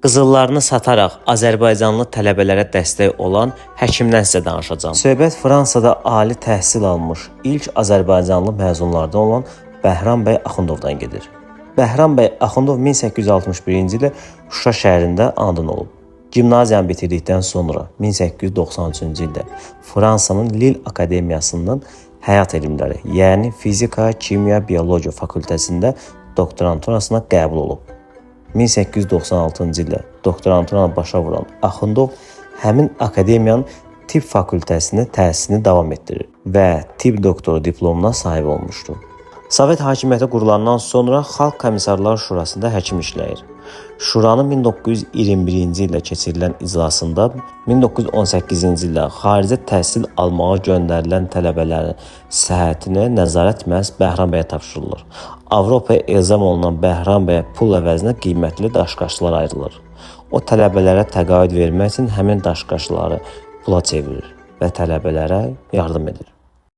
Qızıllarını sataraq Azərbaycanlı tələbələrə dəstək olan həkimdən sizə danışacağam. Söhbət Fransada ali təhsil almış ilk Azərbaycanlı məzunlardan olan Bəhram bəy Axundovdan gedir. Bəhram bəy Axundov 1861-ci ildə Şuşa şəhərində anadan olub. Gimnaziyanı bitirdikdən sonra 1893-cü ildə Fransanın Lille Akademiyasından həyat elmləri, yəni fizika, kimya, biologiya fakültəsində doktoranturasına qəbul olub. 1896-cı ildə doktoranturanı başa vuran Axundov həmin akademiyanın tibb fakültəsində təhsilini davam etdirir və tibb doktoru diplomuna sahib olmuşdur. Sovet hakimiyyəti qurulandan sonra Xalq Komissarlar Şurasında həkim işləyir. Şuranın 1921-ci ildə keçirilən iclasında 1918-ci ildə xaricə təhsil almağa göndərilən tələbələrin səhhətinə nəzarət məhz Bəhram bəyə tapşırılır. Avropaya elzam olunan Bəhram bəyə pul əvəzinə qiymətli daşqaşlar ayrılır. O tələbələrə təqaüd vermək üçün həmin daşqaşları pula çevirir və tələbələrə yardım edir.